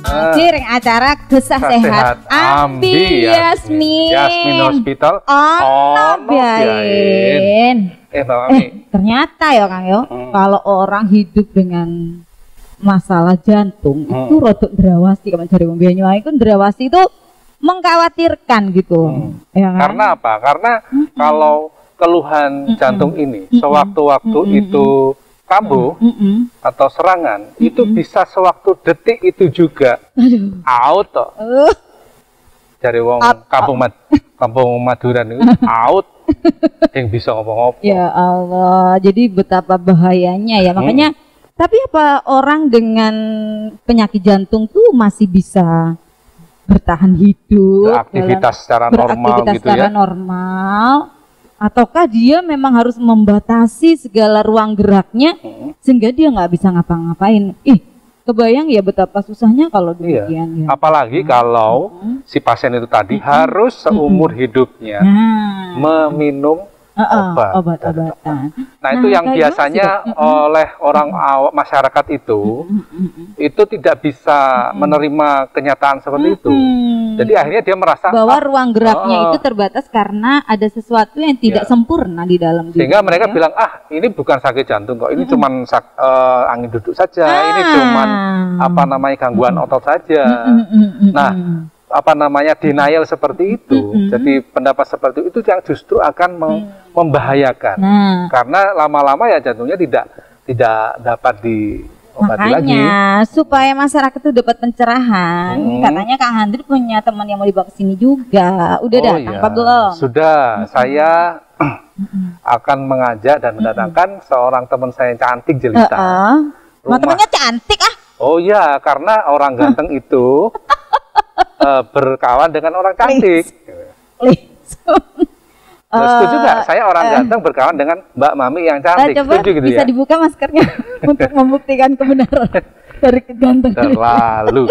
Cireng acara Gesah Sehat Ambi Yasmin. Yasmin Hospital. Biain. Ternyata ya Kang yo, kalau orang hidup dengan masalah jantung itu rodok ndrawasi, kalau cari wong Banyuwangi itu ndrawasi itu mengkhawatirkan gitu. Ya kan? Karena apa? Karena kalau keluhan jantung ini sewaktu-waktu itu kambuh atau serangan, itu bisa sewaktu detik itu juga out toh. Dari wong kampung Maduran itu out yang bisa ngomong-ngomong. Ya Allah, jadi betapa bahayanya ya. Makanya tapi apa orang dengan penyakit jantung tuh masih bisa bertahan hidup, beraktivitas secara normal gitu ya. Normal. Ataukah dia memang harus membatasi segala ruang geraknya sehingga dia nggak bisa ngapa-ngapain? Kebayang ya betapa susahnya kalau demikian. Ya. Apalagi kalau si pasien itu tadi harus seumur hidupnya meminum obat-obatan. Nah itu yang biasanya oleh orang masyarakat itu tidak bisa menerima kenyataan seperti itu. Jadi akhirnya dia merasa bahwa ruang geraknya itu terbatas karena ada sesuatu yang tidak sempurna di dalam diri. Sehingga mereka bilang, ini bukan sakit jantung kok, ini cuman angin duduk saja, ini cuman gangguan otot saja. Nah, denial seperti itu. Jadi pendapat seperti itu yang justru akan membahayakan. Karena lama-lama ya jantungnya tidak dapat diobati lagi. Supaya masyarakat itu dapat pencerahan, katanya Kang Handri punya teman yang mau dibawa ke sini juga. Udah datang apa belum? Sudah, saya akan mengajak dan mendatangkan seorang teman saya yang cantik jelita. Temannya cantik Oh iya, karena orang ganteng itu berkawan dengan orang cantik. Setuju nggak? Saya orang ganteng berkawan dengan Mbak Mami yang cantik. Coba setuju gitu bisa ya? Dibuka maskernya untuk membuktikan kebenaran dari kegantengan. Terlalu.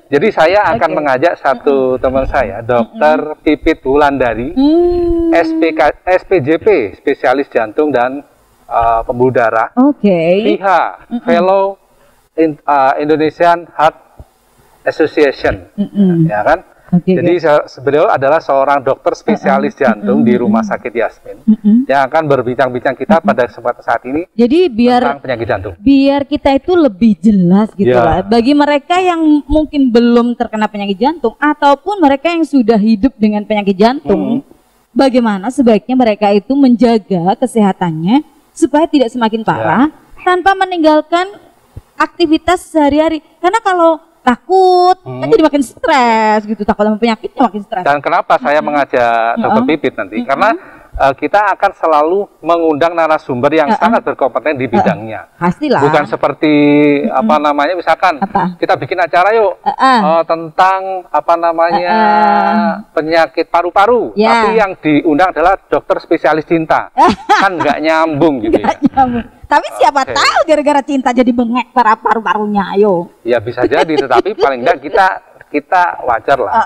Jadi saya akan mengajak satu teman saya, Dokter Pipit Wulandari, SPJP, spesialis jantung dan pembuluh darah. FIH, Fellow Indonesian Heart Association, ya kan? Jadi beliau adalah seorang dokter spesialis jantung di Rumah Sakit Yasmin yang akan berbincang-bincang kita pada kesempatan saat ini. Jadi tentang penyakit jantung. Biar kita itu lebih jelas gitu lah. Bagi mereka yang mungkin belum terkena penyakit jantung ataupun mereka yang sudah hidup dengan penyakit jantung, bagaimana sebaiknya mereka itu menjaga kesehatannya supaya tidak semakin parah tanpa meninggalkan aktivitas sehari-hari. Karena kalau takut, kan jadi makin stres gitu, takut sama penyakitnya makin stres. Dan kenapa saya mengajak Dokter Pipit nanti? Karena kita akan selalu mengundang narasumber yang sangat berkompeten di bidangnya. Pastilah. Bukan seperti misalkan kita bikin acara yuk tentang penyakit paru-paru, tapi yang diundang adalah dokter spesialis cinta, kan nggak nyambung gitu ya. Tapi siapa tahu gara-gara cinta jadi bengek para paru-parunya, ayo. Ya bisa jadi, tetapi paling enggak kita wajar lah.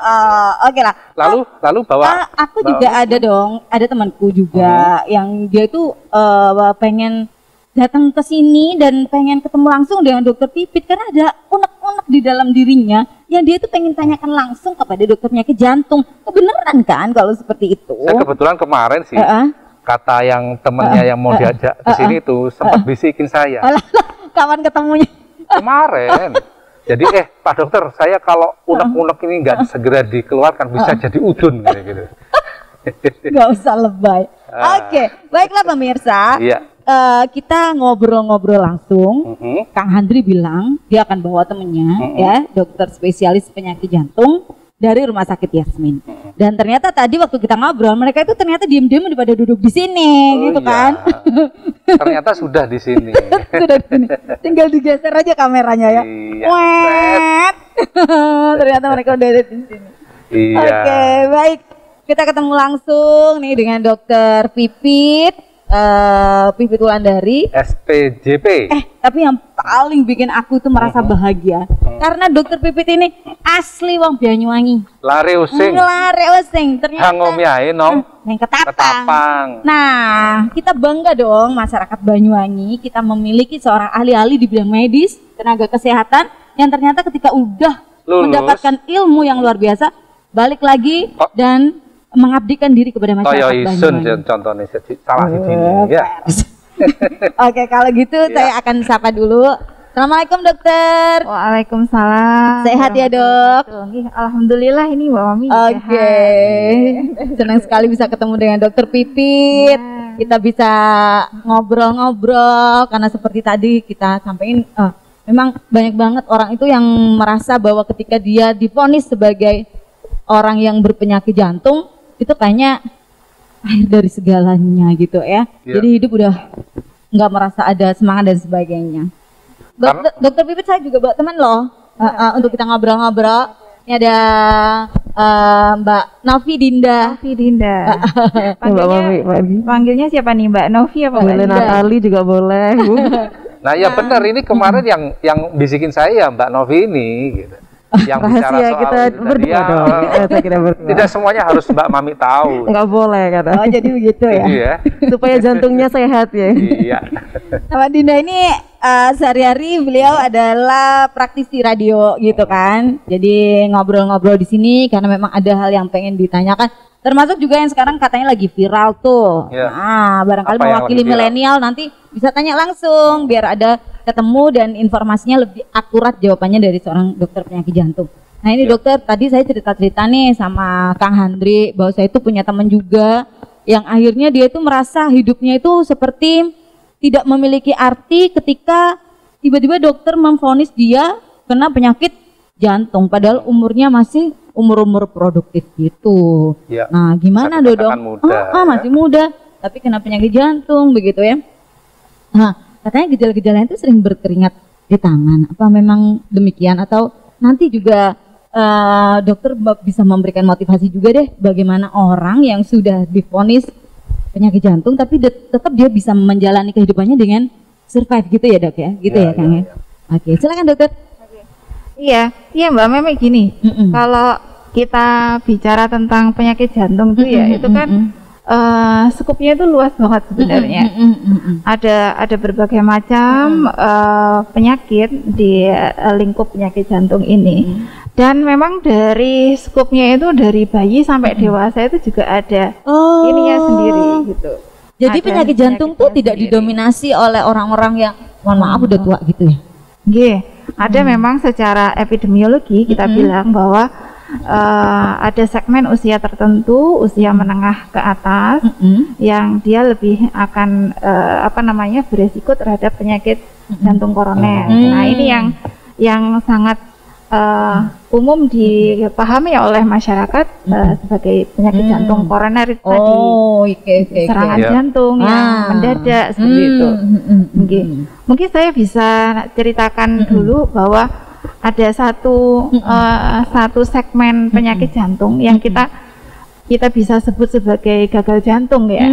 Oke lah. Lalu bahwa aku juga ada temanku juga yang dia itu pengen datang ke sini dan pengen ketemu langsung dengan Dokter Pipit karena ada unek-unek di dalam dirinya yang dia itu pengen tanyakan langsung kepada dokter penyakit jantung. Kebenaran kan kalau seperti itu? Saya kebetulan kemarin sih kata yang temennya yang mau diajak ke sini itu sempat bisikin saya. Kapan ketemunya? Kemarin. Jadi Pak Dokter, saya kalau unek-unek ini nggak segera dikeluarkan bisa jadi udun gitu. Nggak usah lebay. Oke, baiklah pemirsa. Kita ngobrol-ngobrol langsung. Kang Handri bilang dia akan bawa temennya ya, dokter spesialis penyakit jantung dari Rumah Sakit Yasmin. Dan ternyata tadi waktu kita ngobrol, mereka itu ternyata diem-diem daripada duduk di sini, gitu kan? Ternyata sudah di sini. Sudah di sini. Tinggal digeser aja kameranya ya. Ternyata mereka udah ada di sini. Oke, baik. Kita ketemu langsung nih dengan Dokter Pipit. Pipit Wulandari, SPJP. Tapi yang paling bikin aku itu merasa bahagia karena Dokter Pipit ini asli wong Banyuwangi. Lare using. Ternyata Hangomiae nong. Yang Ketapang. Nah, kita bangga dong masyarakat Banyuwangi, kita memiliki seorang ahli-ahli di bidang medis, tenaga kesehatan yang ternyata ketika udah mendapatkan ilmu yang luar biasa, balik lagi dan mengabdikan diri kepada masyarakat Banyuwangi. Contohnya salah siji ya. Oke, kalau gitu saya akan sapa dulu. Assalamualaikum dokter. Waalaikumsalam. Sehat ya dok? Alhamdulillah ini Mbak Mami Oke. Senang sekali bisa ketemu dengan dokter Pipit. Ya. Kita bisa ngobrol-ngobrol karena seperti tadi kita sampaikan memang banyak banget orang itu yang merasa bahwa ketika dia divonis sebagai orang yang berpenyakit jantung itu kayaknya akhir dari segalanya gitu ya. Jadi hidup udah nggak merasa ada semangat dan sebagainya. Dokter Pipit saya juga bawa teman loh untuk kita ngobrol-ngobrol. Ini ada Mbak Novi Dinda. Panggilnya siapa nih, Mbak Novi apa Mbak Natali juga boleh. Nah ya benar, ini kemarin yang bisikin saya ya Mbak Novi ini gitu. Yang bicara soal kita berdua dong. Tidak semuanya harus Mbak Mami tahu. Enggak boleh kata. Oh jadi begitu ya. Iya. Supaya jantungnya sehat ya. Iya. Mbak Dinda ini sehari-hari beliau adalah praktisi radio gitu kan. Jadi ngobrol-ngobrol di sini karena memang ada hal yang pengen ditanyakan. Termasuk juga yang sekarang katanya lagi viral tuh. Ya. Nah, barangkali mewakili milenial nanti bisa tanya langsung biar ada ketemu dan informasinya lebih akurat jawabannya dari seorang dokter penyakit jantung. Nah ini dokter, tadi saya cerita-cerita nih sama Kang Handri bahwa saya itu punya teman juga yang akhirnya dia itu merasa hidupnya itu seperti tidak memiliki arti ketika tiba-tiba dokter memvonis dia kena penyakit jantung padahal umurnya masih umur-umur produktif gitu. Ya. Nah gimana dong? Masih muda tapi kena penyakit jantung begitu ya. Nah katanya gejala-gejalanya itu sering berkeringat di tangan. Apa memang demikian atau nanti juga dokter bisa memberikan motivasi juga deh bagaimana orang yang sudah divonis penyakit jantung tapi tetap dia bisa menjalani kehidupannya dengan survive gitu ya dok ya? Gitu ya Kang ya? Oke, silakan dokter. Iya Mbak memang gini. Kalau kita bicara tentang penyakit jantung tuh ya itu kan skupnya itu luas banget sebenarnya. Ada berbagai macam penyakit di lingkup penyakit jantung ini. Dan memang dari skupnya itu dari bayi sampai dewasa itu juga ada ininya sendiri gitu. Jadi penyakit jantung tuh tidak didominasi oleh orang-orang yang mohon maaf udah tua gitu ya. Nggih, ada memang secara epidemiologi kita bilang bahwa ada segmen usia tertentu, usia menengah ke atas, yang dia lebih akan beresiko terhadap penyakit jantung koroner. Nah ini yang sangat umum dipahami oleh masyarakat sebagai penyakit jantung koroner itu tadi, serangan jantung yang mendadak seperti itu. Mungkin saya bisa ceritakan dulu bahwa ada satu segmen penyakit jantung yang kita bisa sebut sebagai gagal jantung ya.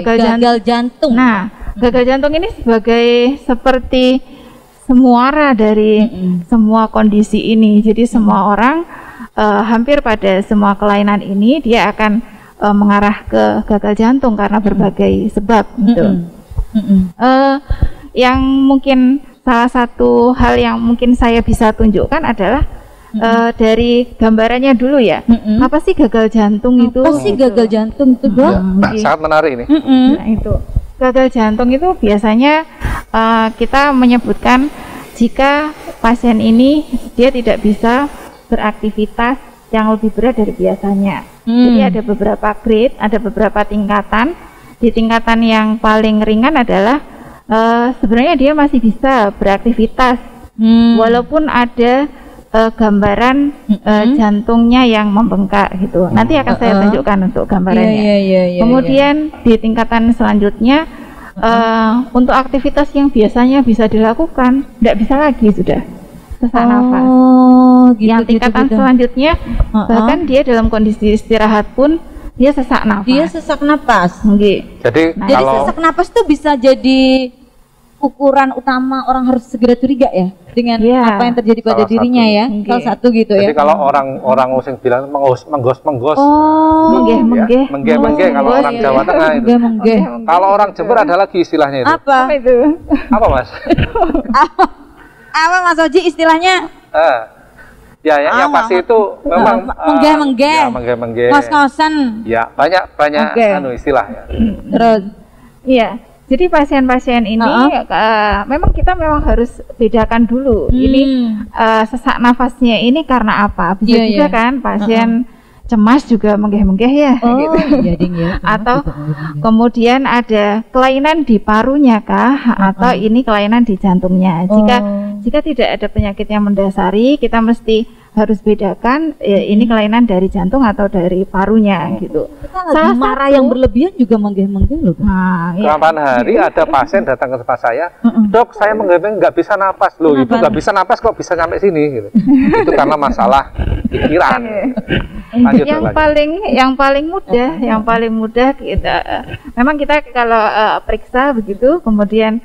Gagal jantung. Nah, gagal jantung ini sebagai seperti semuara dari semua kondisi ini. Jadi semua orang hampir pada semua kelainan ini dia akan mengarah ke gagal jantung karena berbagai sebab gitu. Yang mungkin salah satu hal yang mungkin saya bisa tunjukkan adalah dari gambarannya dulu ya. Apa sih gagal jantung itu? Apa sih gagal jantung itu, Dok? Sangat menarik ini. Nah, itu. Gagal jantung itu biasanya kita menyebutkan jika pasien ini dia tidak bisa beraktivitas yang lebih berat dari biasanya. Jadi ada beberapa grade, ada beberapa tingkatan. Di tingkatan yang paling ringan adalah sebenarnya dia masih bisa beraktivitas walaupun ada gambaran jantungnya yang membengkak gitu. Nanti akan saya tunjukkan untuk gambarannya. Kemudian di tingkatan selanjutnya untuk aktivitas yang biasanya bisa dilakukan tidak bisa lagi sudah sesak nafas. Yang tingkatan selanjutnya bahkan dia dalam kondisi istirahat pun dia sesak nafas. Dia sesak napas. Jadi kalau sesak napas tuh bisa jadi ukuran utama orang harus segera curiga ya dengan apa yang terjadi pada dirinya ya. Salah satu gitu ya. Jadi kalau orang sing bilang menggos. Menggeh kalau orang Jawa Tengah itu. Kalau orang Jember ada lagi istilahnya itu. Apa itu? Apa Mas? Apa Mas Oji istilahnya? Ya, yang pasti itu memang menggeh-menggeh. Ya, menggeh-menggeh. Ngos-ngosan. Ya, banyak Oke. istilahnya. Terus Iya, jadi pasien-pasien ini memang kita harus bedakan dulu. Ini sesak nafasnya ini karena apa? Bisa Iya, juga iya. kan pasien cemas juga menggeh-menggeh ya, gitu. iya ding ya. Atau kemudian ada kelainan di parunya kah, atau ini kelainan di jantungnya. Jika tidak ada penyakit yang mendasari, kita mesti harus bedakan ini kelainan dari jantung atau dari parunya gitu. Kita lagi marah yang berlebihan juga menggeh-menggeh loh. Nah, ya. Kapan hari ada pasien datang ke tempat saya, dok saya menggeh-menggeh nggak bisa napas loh, itu nggak bisa napas kok bisa sampai sini gitu. Itu karena masalah pikiran. Lanjut, yang paling mudah kita memang kita kalau periksa begitu, kemudian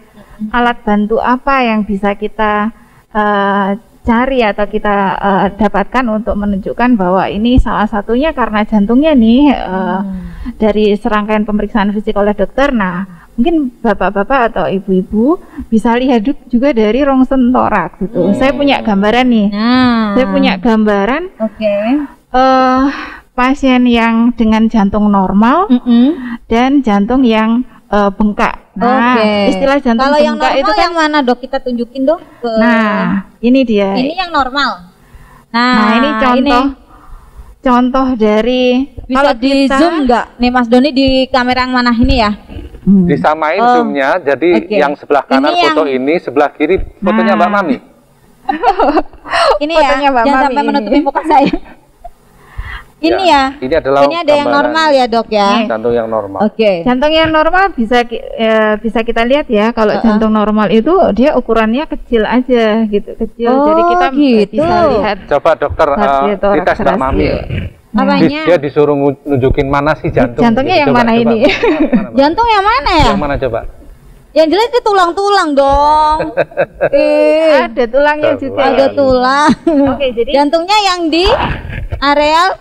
alat bantu apa yang bisa kita cari atau kita dapatkan untuk menunjukkan bahwa ini salah satunya karena jantungnya nih dari serangkaian pemeriksaan fisik oleh dokter. Nah, mungkin bapak-bapak atau ibu-ibu bisa lihat juga dari rongsen toraks gitu. Saya punya gambaran nih. Saya punya gambaran. Pasien yang dengan jantung normal dan jantung yang bengkak. Nah, istilah jantung kalau yang bengkak normal itu kan yang mana dok? Kita tunjukin dong ke. Nah, ini dia. Ini yang normal. Nah, ini contoh dari Bisa di zoom nggak? Nih Mas Doni di kamera yang mana ini ya? Disamain zoomnya, jadi yang sebelah kanan Ini foto ini, sebelah kiri fotonya Mbak Mami. Ini Fotonya ya, Mbak jangan Mami sampai ini. menutupi muka saya. Ini ya. Ini adalah Ini ada yang gambaran normal ya dok ya. jantung yang normal. Jantung yang normal bisa kita lihat ya, kalau jantung normal itu dia ukurannya kecil aja gitu, kecil. Jadi kita bisa lihat. Coba dokter dites Mbak Mami. Apanya? Dia disuruh nunjukin mana sih jantung. Jantungnya yang mana ini? Jantung yang mana ya? Yang mana coba? Yang jelas itu tulang-tulang dong. Ada tulangnya juga. Ada tulang. Oke, jadi jantungnya yang di areal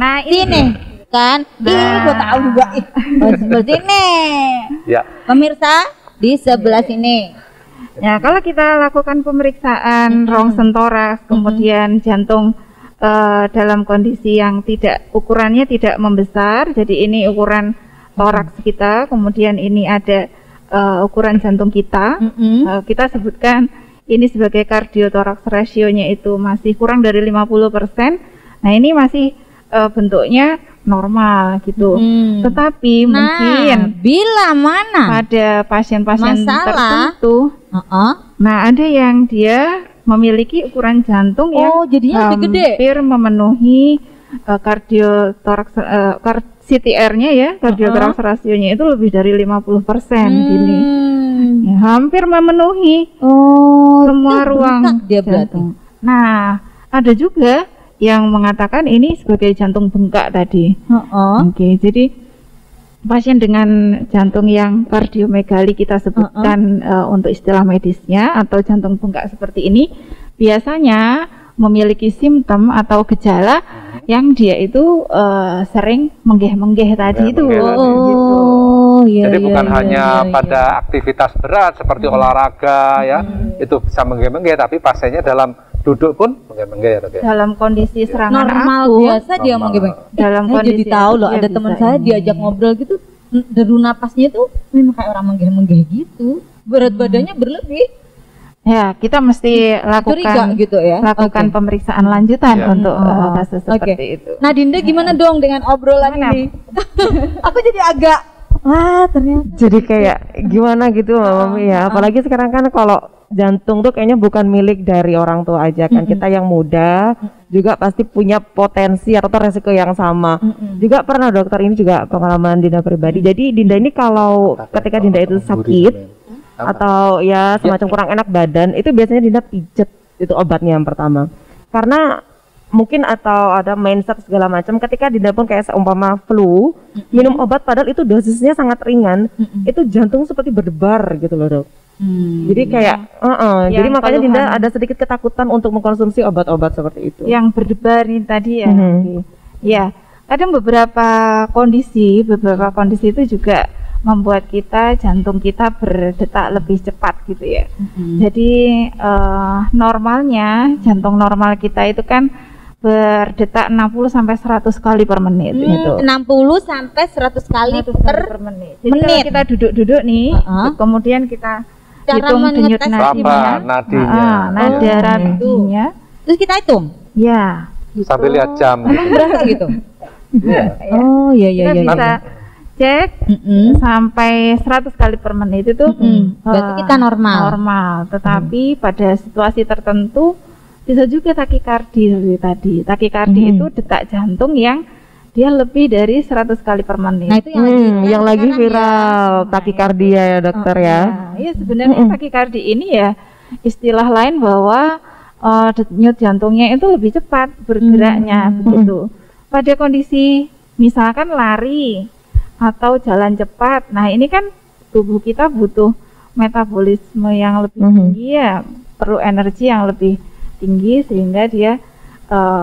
nah ini kan. Ih, gua tahu juga. Sebelah sini. Ya. Pemirsa di sebelah sini. Ya, kalau kita lakukan pemeriksaan rongsen toraks, kemudian jantung dalam kondisi yang ukurannya tidak membesar, jadi ini ukuran toraks kita, kemudian ini ada ukuran jantung kita, kita sebutkan ini sebagai cardiothoracus ratio-nya itu masih kurang dari 50%. Nah, ini masih bentuknya normal gitu. Tetapi mungkin bila mana pada pasien-pasien tertentu, nah ada yang dia memiliki ukuran jantung yang jadinya lebih gede, hampir memenuhi cardiothoracus CTR-nya ya, cardiothoracus ratio-nya itu lebih dari 50% gini. Ya, hampir memenuhi semua ruang dia jantung. Nah, ada juga yang mengatakan ini sebagai jantung bengkak tadi. Oke, jadi pasien dengan jantung yang kardiomegali kita sebutkan untuk istilah medisnya atau jantung bengkak seperti ini biasanya memiliki simptom atau gejala yang dia itu sering menggeh-menggeh tadi itu. Jadi bukan hanya pada aktivitas berat seperti olahraga ya, itu bisa menggeh-menggeh, tapi pasiennya dalam duduk pun menggeh-menggeh ya, dok ya? Dalam kondisi serangan normal akut, biasa dia menggeh-menggeh. Dalam Saya kondisi jadi tahu loh, akut ada dia teman bisa saya ini. diajak ngobrol gitu, deru napasnya tuh memang kayak orang menggeh-menggeh gitu, berat badannya berlebih. Ya, kita mesti Curiga lakukan gitu ya. lakukan pemeriksaan lanjutan untuk kasus seperti itu. Nah, Dinda gimana dong dengan obrolan ini? Aku jadi agak ternyata. Jadi kayak gimana gitu Mami ya. Apalagi sekarang kan kalau jantung tuh kayaknya bukan milik dari orang tua aja kan. Kita yang muda juga pasti punya potensi atau resiko yang sama. Juga pernah dokter, ini juga pengalaman Dinda pribadi. Jadi Dinda ini kalau ketika Dinda itu sakit atau ya semacam kurang enak badan, itu biasanya Dinda pijet, itu obatnya yang pertama. Karena mungkin atau ada mindset segala macam, ketika Dinda pun kayak seumpama flu, minum obat padahal itu dosisnya sangat ringan, itu jantung seperti berdebar gitu loh dok. Jadi kayak jadi makanya Dinda ada sedikit ketakutan untuk mengkonsumsi obat-obat seperti itu. Yang berdebar ini tadi ya. Ya, kadang beberapa kondisi itu juga membuat jantung kita berdetak lebih cepat gitu ya. Jadi normalnya jantung normal kita itu kan berdetak 60 sampai 100 kali per menit gitu. 60 sampai 100 kali per menit. Jadi kalau kita duduk-duduk nih, kemudian kita hitung denyut nadinya, nada ratinya, terus kita hitung. Ya. Gitu. Sambil lihat jam. Berasa gitu. Oh iya. Kita bisa cek sampai 100 kali per menit itu berarti kita normal. Tetapi pada situasi tertentu bisa juga takikardi seperti tadi. Takikardi itu detak jantung yang dia lebih dari 100 kali per menit. Nah, itu yang lagi viral takikardia ya dokter ya. Iya sebenarnya takikardi ini ya istilah lain bahwa denyut jantungnya itu lebih cepat bergeraknya begitu. Pada kondisi misalkan lari atau jalan cepat, nah ini kan tubuh kita butuh metabolisme yang lebih tinggi ya, perlu energi yang lebih tinggi sehingga dia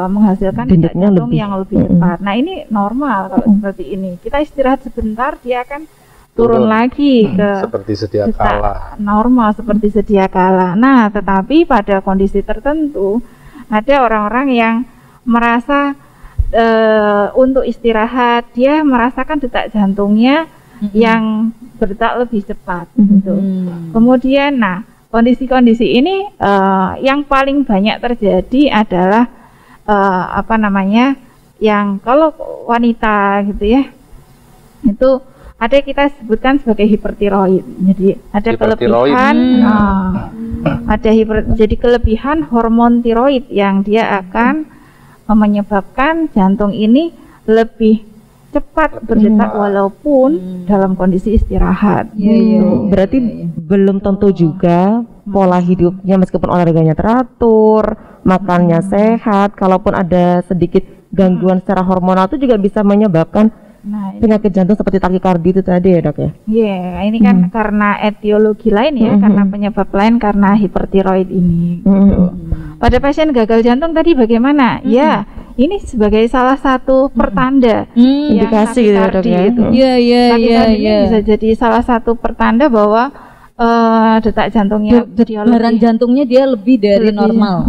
menghasilkan denyut jantung yang lebih cepat. Nah ini normal kalau seperti ini. Kita istirahat sebentar, dia akan turun lagi ke seperti sedia kala. Normal seperti sedia kala. Nah tetapi pada kondisi tertentu ada orang-orang yang merasa untuk istirahat dia merasakan detak jantungnya yang berdetak lebih cepat gitu. Kemudian kondisi-kondisi ini yang paling banyak terjadi adalah yang kalau wanita gitu ya, itu ada kita sebutkan sebagai hipertiroid. Jadi ada kelebihan jadi kelebihan hormon tiroid yang dia akan menyebabkan jantung ini lebih cepat berdetak walaupun dalam kondisi istirahat. Berarti belum tentu juga pola hidupnya meskipun olahraganya teratur, makannya sehat, kalaupun ada sedikit gangguan secara hormonal itu juga bisa menyebabkan penyakit jantung seperti takikardi itu tadi ya dok ya? Iya, ini kan karena etiologi lain ya, karena penyebab lain karena hipertiroid ini. Gitu. Pada pasien gagal jantung tadi bagaimana? Ya, ini sebagai salah satu pertanda indikasi gitu ya dok ya? Iya. Bisa jadi salah satu pertanda bahwa detak jantungnya, debaran jantungnya dia lebih dari normal.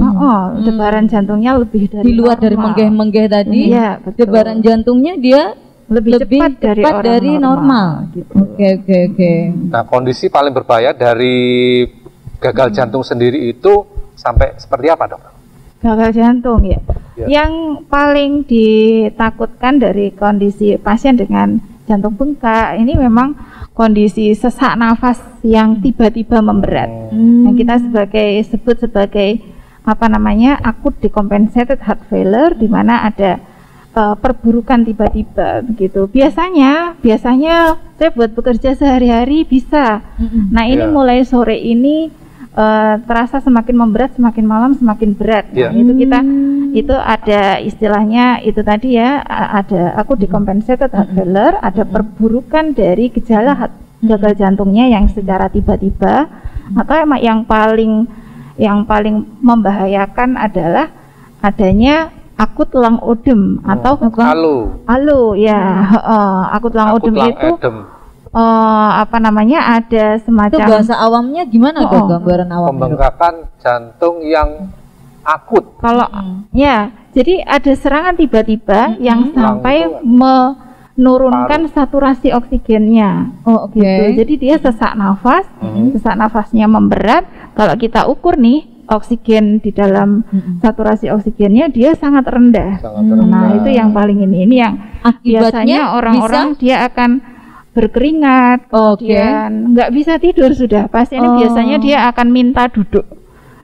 Debaran jantungnya lebih dari di luar normal. dari menggeh-menggeh tadi. Iya, betul. Debaran jantungnya dia lebih cepat dari normal. Gitu. Oke. Nah, kondisi paling berbahaya dari gagal jantung sendiri itu sampai seperti apa, dok? Gagal jantung ya. Yang paling ditakutkan dari kondisi pasien dengan jantung bengkak ini memang kondisi sesak nafas yang tiba-tiba memberat. Yang kita sebut sebagai acute decompensated heart failure, di mana ada perburukan tiba-tiba begitu. Biasanya saya buat bekerja sehari-hari bisa. Nah ini mulai sore ini terasa semakin memberat, semakin malam semakin berat. Nah, itu ada istilahnya itu tadi ya, ada acute decompensated heart failure, ada perburukan dari gejala gagal jantungnya yang secara tiba-tiba, atau yang paling membahayakan adalah adanya akut lung ödem atau ALU ya. Akut lung ödem itu ada semacam, itu bahasa awamnya gimana dok, gambaran awamnya? Pembengkakan jantung yang akut. Kalau jadi ada serangan tiba-tiba yang sampai menurunkan saturasi oksigennya. Gitu. Jadi dia sesak nafas, sesak nafasnya memberat. Kalau kita ukur nih oksigen di dalam saturasi oksigennya dia sangat rendah. Nah itu yang paling ini yang biasanya orang-orang dia akan berkeringat, kemudian nggak bisa tidur sudah. Pasien ini biasanya dia akan minta duduk.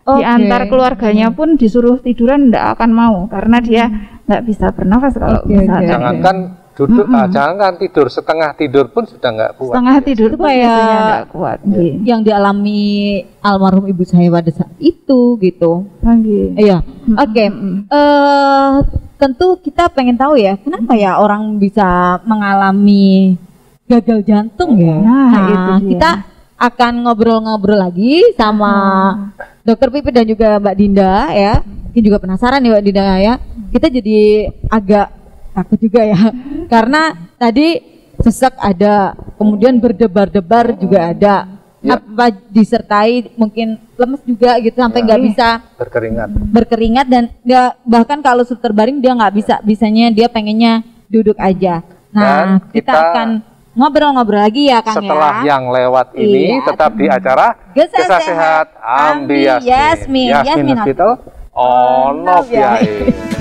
Diantar keluarganya pun disuruh tiduran nggak akan mau karena dia nggak bisa bernafas kalau misalnya. Jangankan duduk, jangankan tidur, setengah tidur pun sudah nggak kuat. Setengah tidur pun biasanya nggak kuat. Yang dialami almarhum ibu saya pada saat itu gitu. Iya. Tentu kita pengen tahu ya, kenapa ya orang bisa mengalami gagal jantung ya. Kita akan ngobrol-ngobrol lagi sama Dokter Pipit dan juga Mbak Dinda ya. Mungkin juga penasaran ya Mbak Dinda ya. Kita jadi agak takut juga ya. Karena tadi sesak ada, kemudian berdebar-debar juga ada. Ya. Apa disertai mungkin lemes juga gitu sampai nggak bisa berkeringat dan nggak, bahkan kalau terbaring dia nggak bisanya dia pengennya duduk aja. Nah, kita akan ngobrol-ngobrol lagi ya Kang setelah ya. yang lewat ini tetap di acara Gesah Sehat Ambi Yasmin Hospital Onop Yai.